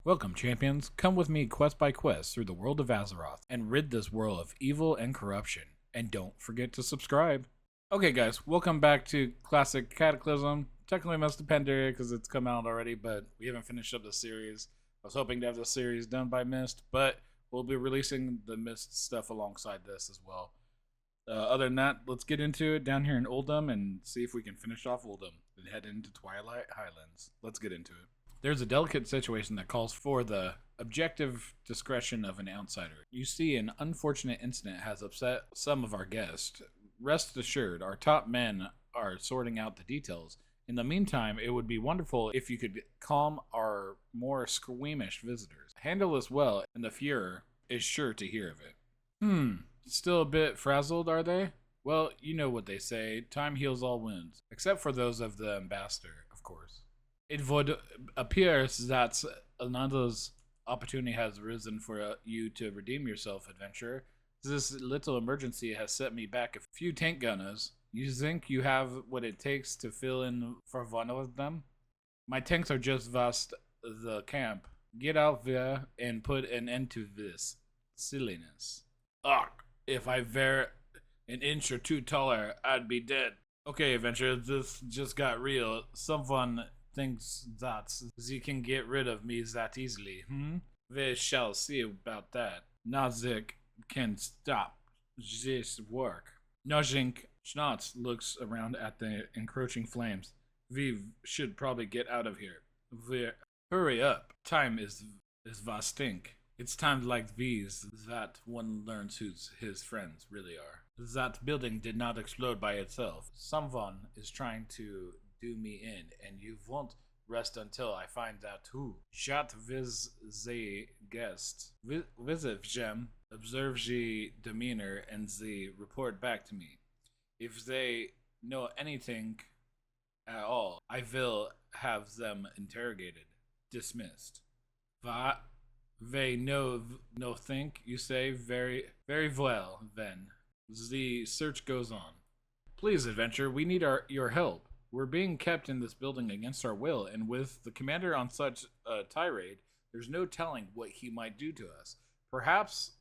Welcome, champions. Come with me quest by quest through the world of Azeroth and rid this world of evil and corruption. And don't forget to subscribe. Okay, guys, welcome back to Classic Cataclysm. Technically must depend because it's come out already, but we haven't finished up the series. I was hoping to have the series done by Mist, but we'll be releasing the Mist stuff alongside this as well. Other than that, let's get into it down here in Oldham and see if we can finish off Oldham and head into Twilight Highlands. Let's get into it. There's a delicate situation that calls for the objective discretion of an outsider. You see, an unfortunate incident has upset some of our guests. Rest assured, our top men are sorting out the details. In the meantime, it would be wonderful if you could calm our more squeamish visitors. Handle this well, and the Fuhrer is sure to hear of it. Still a bit frazzled, are they? Well, you know what they say, time heals all wounds. Except for those of the ambassador, of course. It would appear that another opportunity has arisen for you to redeem yourself, adventurer. This little emergency has set me back a few tank gunners. You think you have what it takes to fill in for one of them? My tanks are just vast the camp. Get out there and put an end to this silliness. Ugh, if I were an inch or two taller, I'd be dead. Okay, adventurer, this just got real. Someone thinks that they can get rid of me that easily, We shall see about that. Nazik can stop this work. Najink Schnatz looks around at the encroaching flames. We should probably get out of here. Hurry up. Time is stink. It's times like these that one learns who his friends really are. That building did not explode by itself. Someone is trying to do me in, and you won't rest until I find out who. Shot with the guest. Visit them, observe the demeanor, and the report back to me. If they know anything at all, I will have them interrogated. Dismissed. What? They know no think, you say? Very well, then. The search goes on. Please, adventurer, we need your help. We're being kept in this building against our will, and with the commander on such a tirade, there's no telling what he might do to us. Perhaps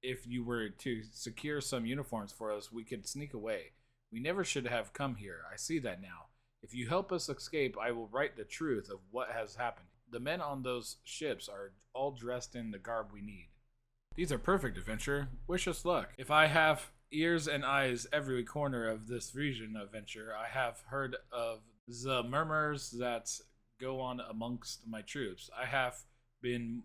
if you were to secure some uniforms for us, we could sneak away. We never should have come here. I see that now. If you help us escape, I will write the truth of what has happened. The men on those ships are all dressed in the garb we need. These are perfect, adventurer. Wish us luck. If I have ears and eyes every corner of this region, adventure, I have heard of the murmurs that go on amongst my troops. I have been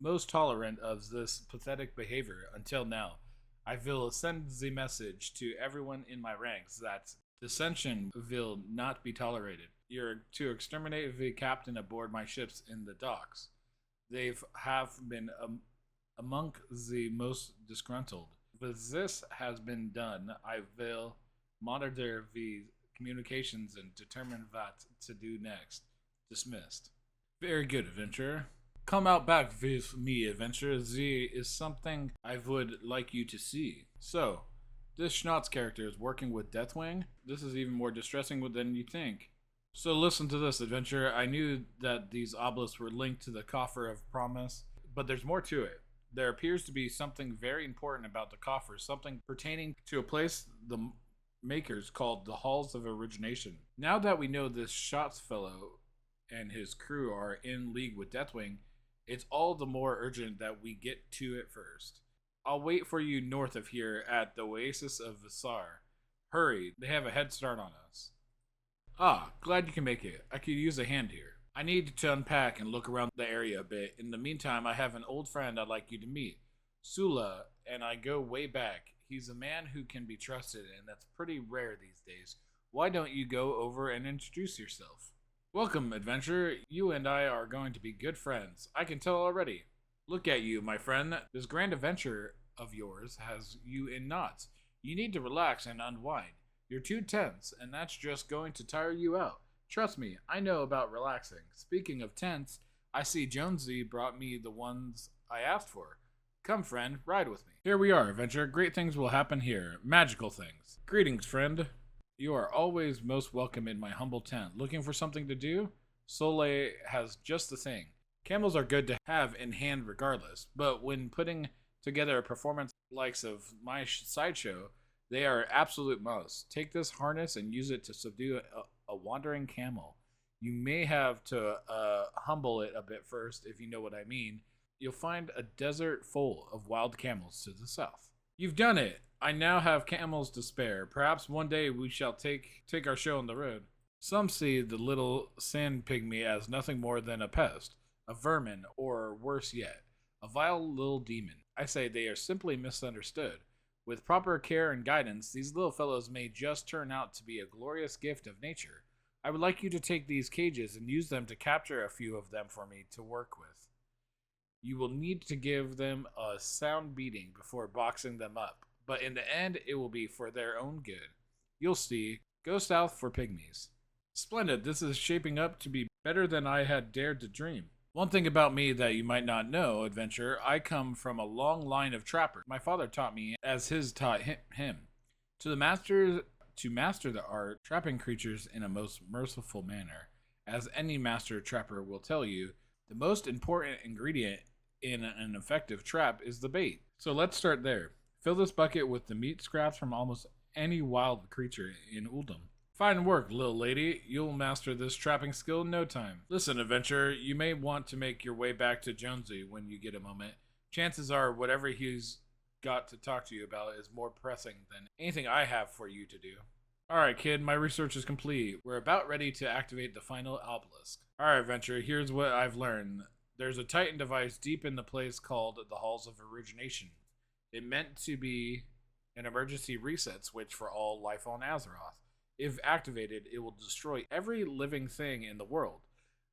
most tolerant of this pathetic behavior until now. I will send the message to everyone in my ranks that dissension will not be tolerated. You're to exterminate the captain aboard my ships in the docks. They have been among the most disgruntled. When this has been done, I will monitor the communications and determine what to do next. Dismissed. Very good, adventurer. Come out back with me, adventurer. Z is something I would like you to see. So, this Schnatz character is working with Deathwing. This is even more distressing than you think. So listen to this, adventurer. I knew that these obelisks were linked to the Coffer of Promise, but there's more to it. There appears to be something very important about the coffers, something pertaining to a place the makers called the Halls of Origination. Now that we know this Schatz fellow and his crew are in league with Deathwing, it's all the more urgent that we get to it first. I'll wait for you north of here at the Oasis of Visar. Hurry, they have a head start on us. Ah, glad you can make it. I could use a hand here. I need to unpack and look around the area a bit. In the meantime, I have an old friend I'd like you to meet. Sula and I go way back. He's a man who can be trusted, and that's pretty rare these days. Why don't you go over and introduce yourself? Welcome, adventurer. You and I are going to be good friends. I can tell already. Look at you, my friend. This grand adventure of yours has you in knots. You need to relax and unwind. You're too tense, and that's just going to tire you out. Trust me, I know about relaxing. Speaking of tense, I see Jonesy brought me the ones I asked for. Come, friend, ride with me. Here we are, adventurer. Great things will happen here. Magical things. Greetings, friend. You are always most welcome in my humble tent. Looking for something to do? Soleil has just the thing. Camels are good to have in hand regardless, but when putting together a performance likes of my sideshow, they are absolute must. Take this harness and use it to subdue a wandering camel. You may have to humble it a bit first, if you know what I mean. You'll find a desert full of wild camels to the south. You've done it! I now have camels to spare. Perhaps one day we shall take our show on the road. Some see the little sand pygmy as nothing more than a pest, a vermin, or worse yet, a vile little demon. I say they are simply misunderstood. With proper care and guidance, these little fellows may just turn out to be a glorious gift of nature. I would like you to take these cages and use them to capture a few of them for me to work with. You will need to give them a sound beating before boxing them up, but in the end, it will be for their own good. You'll see. Go south for pygmies. Splendid, this is shaping up to be better than I had dared to dream. One thing about me that you might not know, adventurer, I come from a long line of trappers. My father taught me as his taught him. To master the art, trapping creatures in a most merciful manner. As any master trapper will tell you, the most important ingredient in an effective trap is the bait. So let's start there. Fill this bucket with the meat scraps from almost any wild creature in Uldum. Fine work, little lady. You'll master this trapping skill in no time. Listen, adventurer, you may want to make your way back to Jonesy when you get a moment. Chances are whatever he's got to talk to you about is more pressing than anything I have for you to do. Alright, kid, my research is complete. We're about ready to activate the final obelisk. Alright, adventurer, here's what I've learned. There's a Titan device deep in the place called the Halls of Origination. It meant to be an emergency reset switch for all life on Azeroth. If activated, it will destroy every living thing in the world.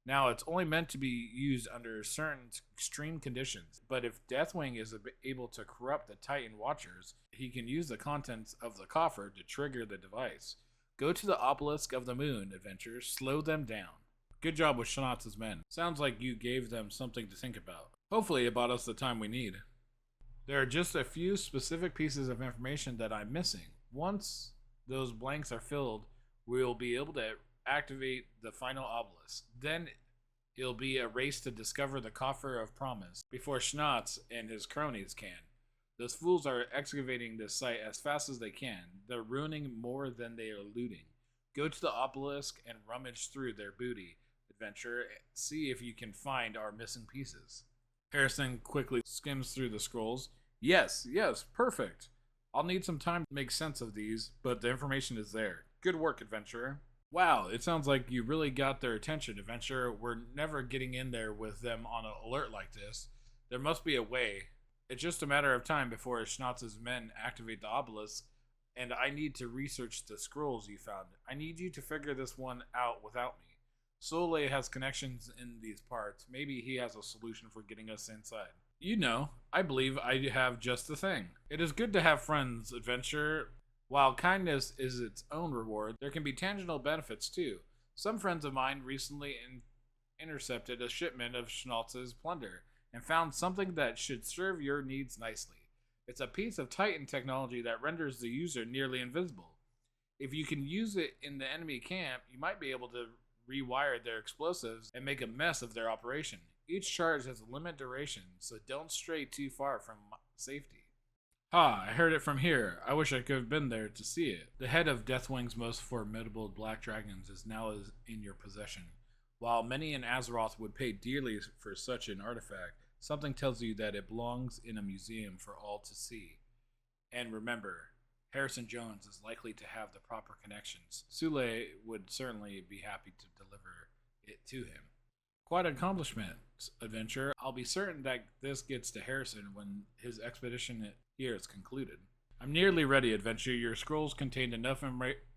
Now, it's only meant to be used under certain extreme conditions, but if Deathwing is able to corrupt the Titan Watchers, he can use the contents of the coffer to trigger the device. Go to the Obelisk of the Moon, adventurers. Slow them down. Good job with Shanatz's men. Sounds like you gave them something to think about. Hopefully it bought us the time we need. There are just a few specific pieces of information that I'm missing. Once those blanks are filled, we'll be able to activate the final obelisk. Then it'll be a race to discover the Coffer of Promise before Schnatz and his cronies can. Those fools are excavating this site as fast as they can. They're ruining more than they are looting. Go to the obelisk and rummage through their booty, adventurer. See if you can find our missing pieces. Harrison quickly skims through the scrolls. Yes, perfect. I'll need some time to make sense of these, but the information is there. Good work, adventurer. Wow, it sounds like you really got their attention, adventurer. We're never getting in there with them on an alert like this. There must be a way. It's just a matter of time before Schnatz's men activate the obelisk, and I need to research the scrolls you found. I need you to figure this one out without me. Soleil has connections in these parts. Maybe he has a solution for getting us inside. You know, I believe I have just the thing. It is good to have friends, adventurer. While kindness is its own reward, there can be tangible benefits too. Some friends of mine recently intercepted a shipment of Schnatz's plunder and found something that should serve your needs nicely. It's a piece of Titan technology that renders the user nearly invisible. If you can use it in the enemy camp, you might be able to rewire their explosives and make a mess of their operation. Each charge has a limit duration, so don't stray too far from safety. Ha, I heard it from here. I wish I could have been there to see it. The head of Deathwing's most formidable black dragons is now in your possession. While many in Azeroth would pay dearly for such an artifact, something tells you that it belongs in a museum for all to see. And remember, Harrison Jones is likely to have the proper connections. Sule would certainly be happy to deliver it to him. Quite an accomplishment, adventurer. I'll be certain that this gets to Harrison when his expedition here is concluded. I'm nearly ready, adventurer. Your scrolls contained enough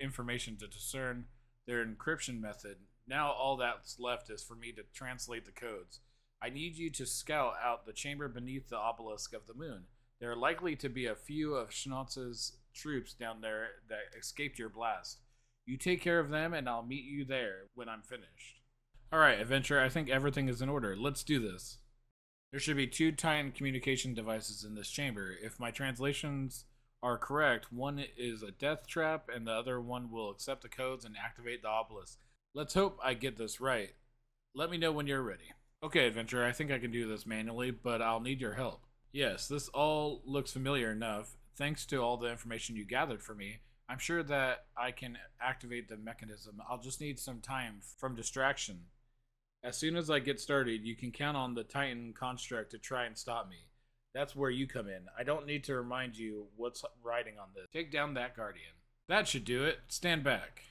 information to discern their encryption method. Now all that's left is for me to translate the codes. I need you to scout out the chamber beneath the obelisk of the moon. There are likely to be a few of Schnatz's troops down there that escaped your blast. You take care of them and I'll meet you there when I'm finished. Alright, adventurer, I think everything is in order. Let's do this. There should be 2 Titan communication devices in this chamber. If my translations are correct, one is a death trap and the other one will accept the codes and activate the obelisk. Let's hope I get this right. Let me know when you're ready. Okay, adventurer, I think I can do this manually, but I'll need your help. Yes, this all looks familiar enough. Thanks to all the information you gathered for me, I'm sure that I can activate the mechanism. I'll just need some time from distraction. As soon as I get started, you can count on the Titan construct to try and stop me. That's where you come in. I don't need to remind you what's riding on this. Take down that Guardian. That should do it. Stand back.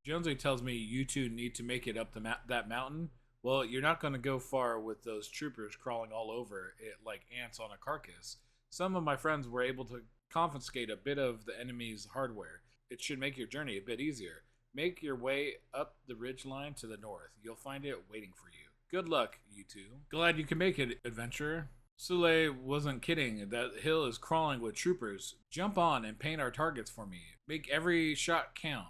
Jonesy tells me you two need to make it up that mountain. Well, you're not going to go far with those troopers crawling all over it like ants on a carcass. Some of my friends were able to confiscate a bit of the enemy's hardware. It should make your journey a bit easier. Make your way up the ridge line to the north. You'll find it waiting for you. Good luck, you two. Glad you can make it, adventurer. Sule wasn't kidding. That hill is crawling with troopers. Jump on and paint our targets for me. Make every shot count.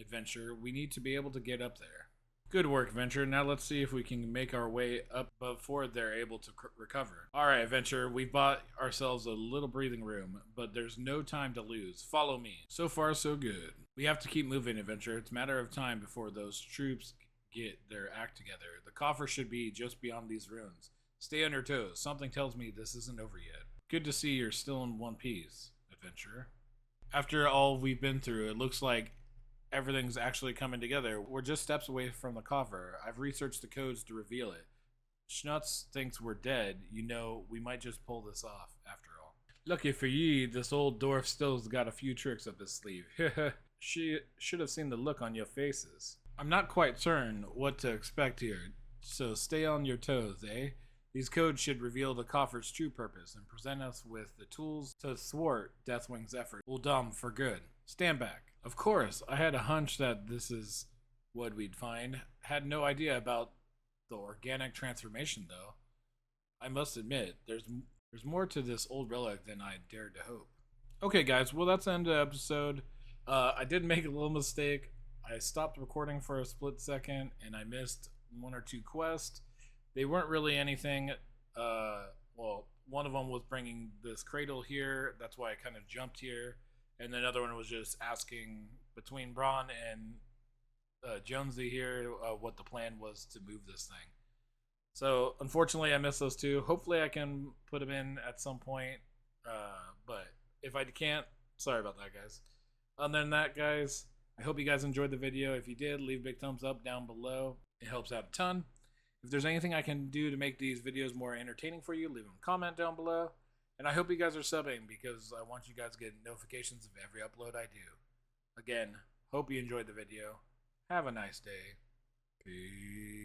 Adventure, we need to be able to get up there. Good work, Venture. Now let's see if we can make our way up before they're able to recover. Alright, Venture, we've bought ourselves a little breathing room, but there's no time to lose. Follow me. So far, so good. We have to keep moving, Adventure. It's a matter of time before those troops get their act together. The coffer should be just beyond these ruins. Stay on your toes. Something tells me this isn't over yet. Good to see you're still in one piece, Adventure. After all we've been through, it looks like everything's actually coming together. We're just steps away from the coffer. I've researched the codes to reveal it. Schnutz thinks we're dead. You know, we might just pull this off, after all. Lucky for ye, this old dwarf still's got a few tricks up his sleeve. She should have seen the look on your faces. I'm not quite certain what to expect here, so stay on your toes, eh? These codes should reveal the coffer's true purpose and present us with the tools to thwart Deathwing's effort. Uldum for good. Stand back. Of course, I had a hunch that this is what we'd find. Had no idea about the organic transformation, though. I must admit, there's more to this old relic than I dared to hope. Okay, guys, well, that's the end of the episode. I did make a little mistake. I stopped recording for a split second, and I missed one or two quests. They weren't really anything. Well, one of them was bringing this cradle here. That's why I kind of jumped here. And the other one was just asking between Braun and Jonesy here what the plan was to move this thing. So, unfortunately, I missed those two. Hopefully, I can put them in at some point. But if I can't, sorry about that, guys. Other than that, guys, I hope you guys enjoyed the video. If you did, leave a big thumbs up down below. It helps out a ton. If there's anything I can do to make these videos more entertaining for you, leave a comment down below. And I hope you guys are subbing because I want you guys to get notifications of every upload I do. Again, hope you enjoyed the video. Have a nice day. Peace.